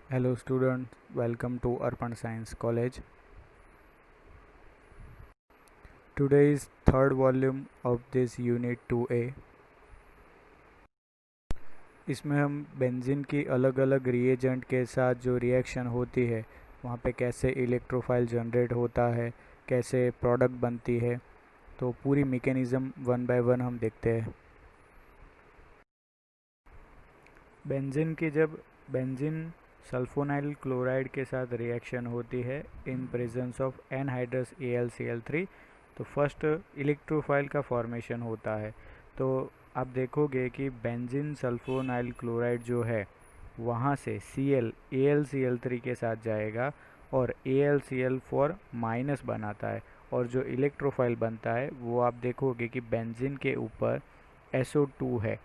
Hello students, welcome to Urban Science College. Today is third volume of this unit 2A. इसमें हम benzene की अलग अलग reagent के साथ जो रिएक्शन होती है वहाँ पे कैसे इलेक्ट्रोफाइल जनरेट होता है, कैसे प्रोडक्ट बनती है, तो पूरी मैकेनिज़्म वन बाय वन हम देखते हैं। बेंजीन की जब बेंजीन सल्फोनाइल क्लोराइड के साथ रिएक्शन होती है in presence of anhydrous AlCl3, तो फर्स्ट इलेक्ट्रोफाइल का फॉर्मेशन होता है। तो आप देखोगे कि बेंजीन सल्फोनाइल क्लोराइड जो है वहाँ से Cl AlCl3 के साथ जाएगा और AlCl4 माइनस बनाता है, और जो इलेक्ट्रोफाइल बनता है वो आप देखोगे कि बेंजीन के ऊपर SO2 है।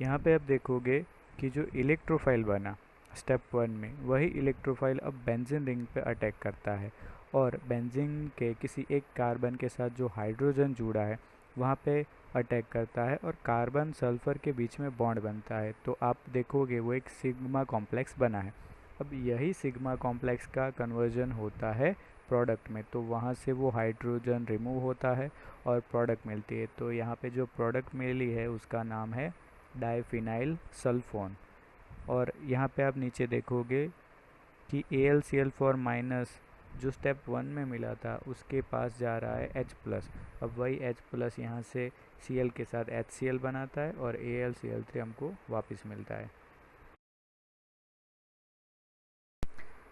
यहाँ पे आप देखोगे कि जो इलेक्ट्रोफाइल बना स्टेप 1 में, वही इलेक्ट्रोफाइल अब बेंजीन रिंग पे अटैक करता है और बेंजीन के किसी एक कार्बन के साथ जो हाइड्रोजन जुड़ा है वहाँ पे अटैक करता है और कार्बन सल्फर के बीच में बॉन्ड बनता है। तो आप देखोगे वो एक सिग्मा कॉम्प्लेक्स बना है। अब यही सिग्मा कॉम्प्लेक्स का कन्वर्जन होता है प्रोडक्ट में, तो वहाँ से वो हाइड्रोजन रिमूव होता है और प्रोडक्ट मिलती है। तो यहाँ पे जो प्रोडक्ट मिली है उसका नाम है डाइफिनाइल सल्फोन। और यहाँ पे आप नीचे देखोगे कि AlCl4 माइनस जो स्टेप 1 में मिला था उसके पास जा रहा है H+। अब वही H+ यहाँ से Cl के साथ HCl बनाता है और AlCl3 हमको वापस मिलता है।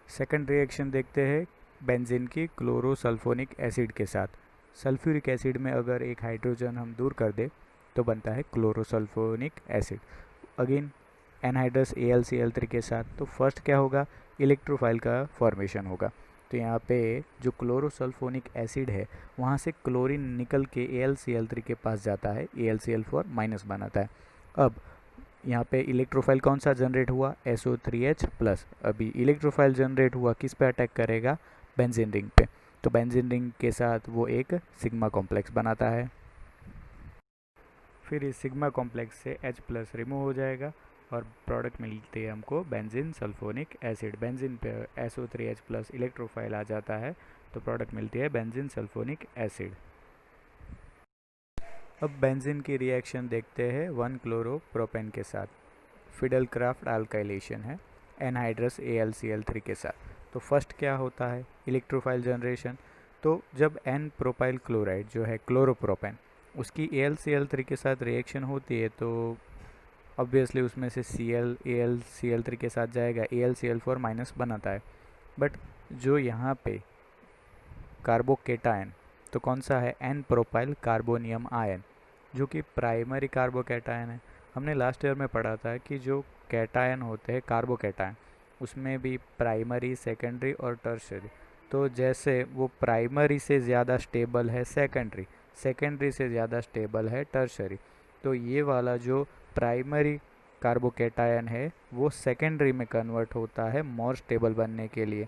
सेकंड रिएक्शन देखते हैं बेंजीन की क्लोरोसल्फोनिक एसिड के साथ। सल्फ्यूरिक एसिड में अगर एक हाइड्रोजन हम दूर कर दे तो बनता है क्लोरोसल्फोनिक एसिड। अगेन एनहाइड्रस AlCl3 के साथ, तो फर्स्ट क्या होगा, इलेक्ट्रोफाइल का फॉर्मेशन होगा। तो यहाँ पे जो क्लोरोसल्फोनिक एसिड है वहाँ से क्लोरीन निकल के AlCl3 के पास जाता है, AlCl4 माइनस बनाता है। अब यहाँ पे इलेक्ट्रोफाइल कौन सा जनरेट हुआ, SO3H+। अभी इलेक्ट्रोफाइल जनरेट हुआ किस पे अटैक करेगा, बेंजीन रिंग पे। तो बेंजीन रिंग के साथ वो एक सिग्मा कॉम्प्लेक्स बनाता है। फिर इस सिग्मा कॉम्प्लेक्स से H+ रिमूव हो जाएगा और प्रोडक्ट मिलती है हमको बेंजीन सल्फोनिक एसिड। बेंजीन पे SO3H+ इलेक्ट्रोफाइल आ जाता है तो प्रोडक्ट मिलती है बेंजीन सल्फोनिक एसिड। अब बेंजीन की रिएक्शन देखते हैं 1-क्लोरोप्रोपेन के साथ। फिडल क्राफ्ट अल्काइलेशन है एनहाइड्रस AlCl3 के साथ। तो फर्स्ट क्या होता है, इलेक्ट्रोफाइल जनरेशन। तो जब N प्रोपाइल क्लोराइड जो है क्लोरोप्रोपेन उसकी AlCl3 के साथ रिएक्शन होती है तो ऑब्वियसली उसमें से Cl AlCl3 के साथ जाएगा, AlCl4 माइनस बनाता है। बट जो यहाँ पे कार्बोकेटायन, तो कौन सा है, N प्रोपाइल कार्बोनियम आयन, जो कि प्राइमरी कार्बोकेटायन है। हमने लास्ट ईयर में पढ़ा था कि जो कैटायन होते हैं कार्बोकेटायन उसमें भी प्राइमरी, सेकेंडरी और टर्शरी। तो जैसे वो प्राइमरी से ज़्यादा स्टेबल है सेकेंडरी, सेकेंडरी से ज़्यादा स्टेबल है टर्शरी, तो ये वाला जो प्राइमरी कार्बोकेटायन है वो सेकेंडरी में कन्वर्ट होता है मोर स्टेबल बनने के लिए।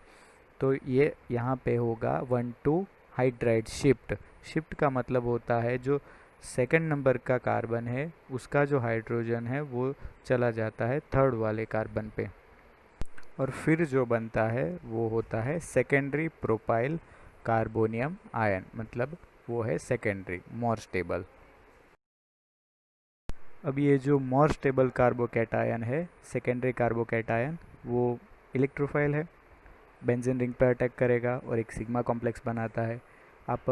तो ये यहाँ पे होगा 1,2 हाइड्राइड शिफ्ट। शिफ्ट का मतलब होता है जो सेकंड नंबर का कार्बन है उसका जो हाइड्रोजन है वो चला जाता है थर्ड वाले कार्बन पे, और फिर जो बनता है वो होता है सेकेंडरी प्रोपाइल कार्बोनियम आयन, मतलब वो है सेकेंडरी मोर स्टेबल। अब ये जो मोर स्टेबल कार्बोकैटायन है, सेकेंडरी कार्बोकैटायन, वो इलेक्ट्रोफाइल है, बेंजीन रिंग पर अटैक करेगा और एक सिग्मा कॉम्प्लेक्स बनाता है। आप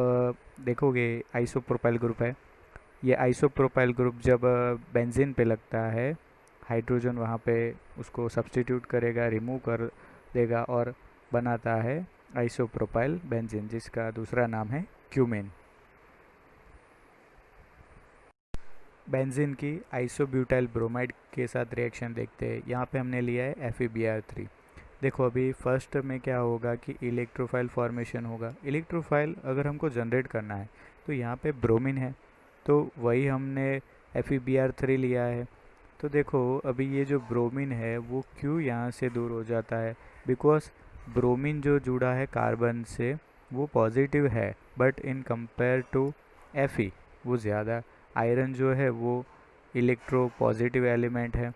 देखोगे आइसोप्रोपाइल ग्रुप है, ये आइसोप्रोपाइल ग्रुप जब बेंजीन पे लगता है, हाइड्रोजन वहाँ पे उसको सब्सटीट्यूट करेगा, रिमूव कर देगा और बनाता है आइसोप्रोपाइल बेंजीन, जिसका दूसरा नाम है क्यूमेन। बेंजीन की आइसोब्यूटाइल ब्रोमाइड के साथ रिएक्शन देखते हैं। यहाँ पे हमने लिया है FeBr3। देखो अभी फर्स्ट में क्या होगा कि इलेक्ट्रोफाइल फॉर्मेशन होगा। इलेक्ट्रोफाइल अगर हमको जनरेट करना है तो यहाँ पे ब्रोमीन है, तो वही हमने FeBr3 लिया है। तो देखो अभी ये जो ब्रोमीन है वो क्यों यहाँ से दूर हो जाता है, बिकॉज ब्रोमीन जो जुड़ा है कार्बन से वो पॉजिटिव है, but in compare to Fe वो ज़्यादा। आयरन जो है वो इलेक्ट्रो पॉजिटिव एलिमेंट है,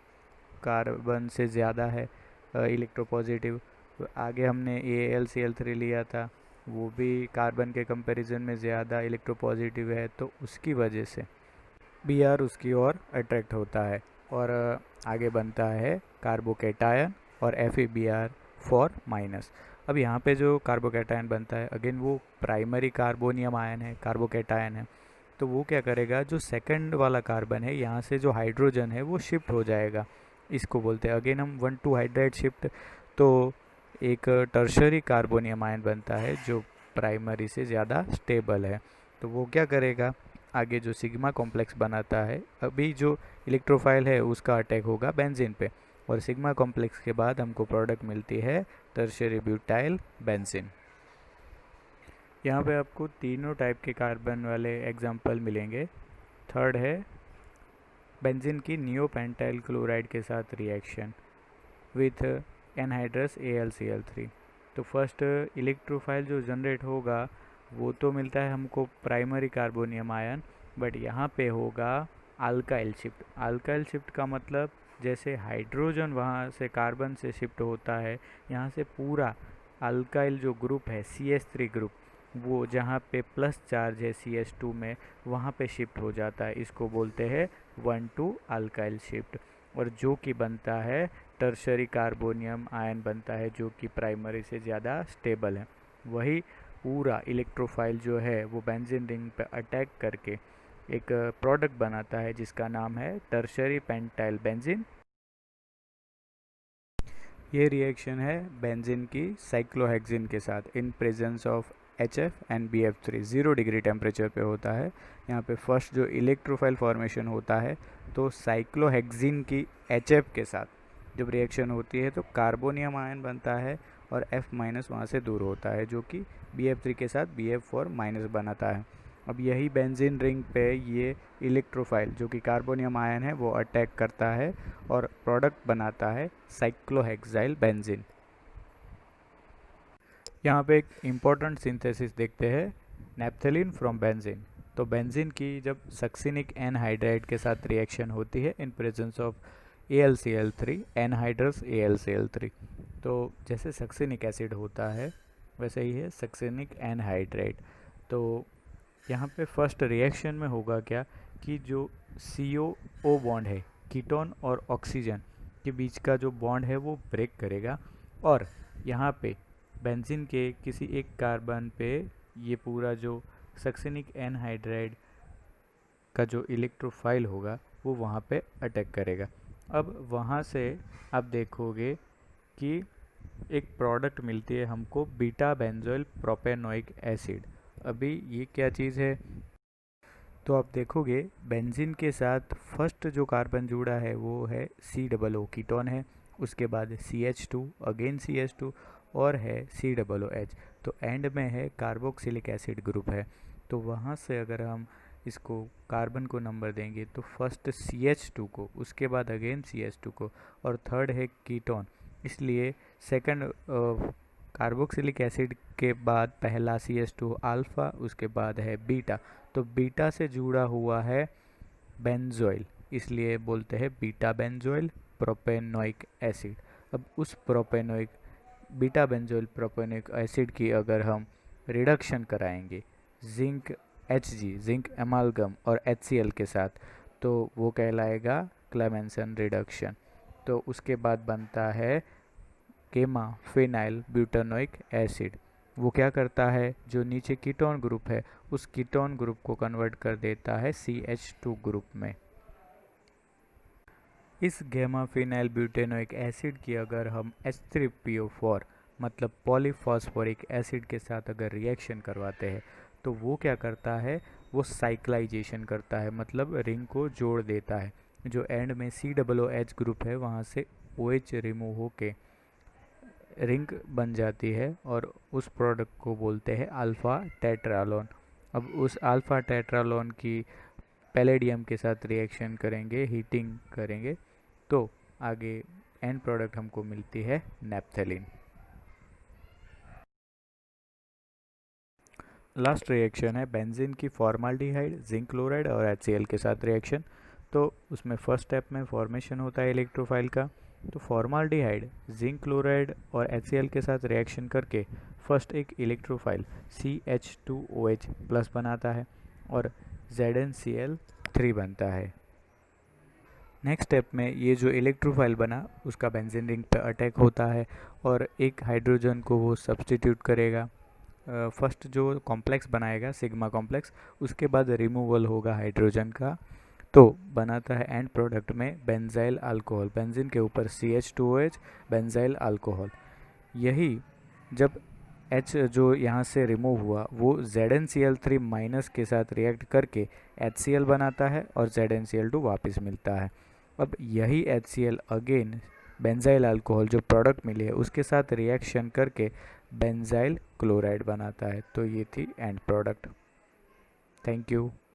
कार्बन से ज़्यादा है, इलेक्ट्रोपॉजिटिव। तो आगे हमने AlCl3 लिया था, वो भी कार्बन के कंपैरिजन में ज़्यादा इलेक्ट्रोपॉजिटिव है, तो उसकी वजह से Br उसकी ओर अट्रैक्ट होता है और आगे बनता है कार्बोकैटायन और FeBr4-। अब यहाँ पे जो कार्बोकैटायन बनता है अगेन वो प्राइमरी कार्बोनियम आयन है, कार्बोकैटायन है। तो वो क्या करेगा, जो सेकंड वाला कार्बन है यहाँ से जो हाइड्रोजन है वो शिफ्ट हो जाएगा, इसको बोलते हैं अगेन हम 1,2 हाइड्राइड शिफ्ट। तो एक टर्शरी कार्बोनियम आयन बनता है जो प्राइमरी से ज़्यादा स्टेबल है। तो वो क्या करेगा, आगे जो सिग्मा कॉम्प्लेक्स बनाता है, अभी जो इलेक्ट्रोफाइल है उसका अटैक होगा बेंजीन पे, और सिग्मा कॉम्प्लेक्स के बाद हमको प्रोडक्ट मिलती है टर्शियरी ब्यूटाइल बेंजीन। यहाँ पे आपको तीनों टाइप के कार्बन वाले एग्जाम्पल मिलेंगे। थर्ड है बेंजीन की नियोपेंटाइल क्लोराइड के साथ रिएक्शन विथ एनहाइड्रस AlCl3। तो फर्स्ट इलेक्ट्रोफाइल जो जनरेट होगा वो तो मिलता है हमको प्राइमरी कार्बोनियम आयन, बट यहाँ पे होगा अल्काइल शिफ्ट। अल्काइल शिफ्ट का मतलब जैसे हाइड्रोजन वहाँ से कार्बन से शिफ्ट होता है, यहाँ से पूरा अल्काइल जो ग्रुप है CH3 ग्रुप, वो जहाँ पे प्लस चार्ज है CH2 में वहाँ पे शिफ्ट हो जाता है, इसको बोलते हैं 1,2 अल्काइल शिफ्ट। और जो कि बनता है टर्शरी कार्बोनियम आयन बनता है जो कि प्राइमरी से ज़्यादा स्टेबल है। वही पूरा इलेक्ट्रोफाइल जो है वो बेंजीन रिंग पे अटैक करके एक प्रोडक्ट बनाता है जिसका नाम है टर्शरी पेंटाइल बेंजीन। ये रिएक्शन है बेंजीन की साइक्लोहेक्सिन के साथ in presence of HF and BF3। 0 degree temperature पे होता है। यहाँ पे फर्स्ट जो इलेक्ट्रोफाइल फॉर्मेशन होता है तो साइक्लोहेक्सिन की HF के साथ जब रिएक्शन होती है तो कार्बोनियम आयन बनता है और F- वहाँ से दूर होता है जो कि BF3 के साथ BF4- बनाता है। अब यही बेंजीन रिंग पे ये इलेक्ट्रोफाइल जो कि कार्बोनियम आयन है वो अटैक करता है और प्रोडक्ट बनाता है साइक्लोहेक्साइल बेंजीन। यहाँ पे एक इम्पॉर्टेंट सिंथेसिस देखते हैं, नैप्थेलिन फ्रॉम बेंजीन। तो बेंजीन की जब सक्सिनिक एनहाइड्राइड के साथ रिएक्शन होती है in presence of AlCl3 anhydrous AlCl3, तो जैसे सक्सिनिक एसिड होता है वैसे ही है सक्सिनिक एनहाइड्राइड। तो यहाँ पे फर्स्ट रिएक्शन में होगा क्या कि जो CO बॉन्ड है कीटोन और ऑक्सीजन के बीच का जो बॉन्ड है वो ब्रेक करेगा और यहाँ पे बेंजीन के किसी एक कार्बन पे ये पूरा जो सक्सिनिक एनहाइड्राइड का जो इलेक्ट्रोफाइल होगा वो वहाँ पे अटैक करेगा। अब वहाँ से आप देखोगे कि एक प्रोडक्ट मिलती है हमको बीटा बेंजोइल प्रोपेनोइक एसिड। अभी ये क्या चीज़ है, तो आप देखोगे बेंजीन के साथ फर्स्ट जो कार्बन जुड़ा है वो है COO कीटोन है, उसके बाद CH2 अगेन CH2 और है COOH, तो एंड में है कार्बोक्सिलिक एसिड ग्रुप है। तो वहाँ से अगर हम इसको कार्बन को नंबर देंगे तो फर्स्ट CH2 को, उसके बाद अगेन CH2 को और थर्ड है कीटोन, इसलिए सेकंड कार्बोक्सिलिक एसिड के बाद पहला CH2 अल्फ़ा, उसके बाद है बीटा, तो बीटा से जुड़ा हुआ है बेंजोइल, इसलिए बोलते हैं बीटा बेंजोइल प्रोपेनोइक एसिड। अब उस propanoic beta benzoyl propanoic acid की अगर हम रिडक्शन कराएंगे जिंक Hg जिंक एमालगम और HCl के साथ तो वो कहलाएगा क्लेमेंसन रिडक्शन। तो उसके बाद बनता है गेमा फिनाइल ब्यूटानोइक एसिड। वो क्या करता है, जो नीचे कीटोन ग्रुप है उस कीटोन ग्रुप को कन्वर्ट कर देता है CH2 ग्रुप में। इस गेमा फिनाइल ब्यूटेनोइक एसिड की अगर हम H3PO4 मतलब पॉलीफॉस्फोरिक एसिड के साथ अगर रिएक्शन करवाते हैं तो वो क्या करता है, वो साइक्लाइजेशन करता है, मतलब रिंग को जोड़ देता है। जो एंड में COOH ग्रुप है वहाँ से OH रिमूव होके रिंग बन जाती है और उस प्रोडक्ट को बोलते हैं अल्फ़ा टेट्रालोन। अब उस अल्फ़ा टेट्रालोन की पैलेडियम के साथ रिएक्शन करेंगे, हीटिंग करेंगे, तो आगे एंड प्रोडक्ट हमको मिलती है नैप्थेलिन। लास्ट रिएक्शन है बेंजीन की फॉर्माल्डिहाइड जिंक क्लोराइड और HCl के साथ रिएक्शन। तो उसमें फर्स्ट स्टेप में फॉर्मेशन होता है इलेक्ट्रोफाइल का, तो फॉर्माल्डिहाइड जिंक क्लोराइड और HCl के साथ रिएक्शन करके फर्स्ट एक इलेक्ट्रोफाइल CH2OH प्लस बनाता है और ZnCl3 बनता है। नेक्स्ट स्टेप में ये जो इलेक्ट्रोफाइल बना उसका बेंजीन रिंग पे अटैक होता है और एक हाइड्रोजन को वो सब्स्टिट्यूट करेगा। फर्स्ट जो कॉम्प्लेक्स बनाएगा सिग्मा कॉम्प्लेक्स, उसके बाद रिमूवल होगा हाइड्रोजन का, तो बनाता है एंड प्रोडक्ट में बेंजाइल अल्कोहल। बेंजीन के ऊपर CH2OH बेंजाइल अल्कोहल। यही जब H जो यहाँ से रिमूव हुआ वो ZnCl3 माइनस के साथ रिएक्ट करके HCl बनाता है और ZnCl2 वापस मिलता है। अब यही HCl अगेन बेंजाइल अल्कोहल जो प्रोडक्ट मिली है उसके साथ रिएक्शन करके बेंजाइल क्लोराइड बनाता है। तो ये थी एंड प्रोडक्ट। Thank you.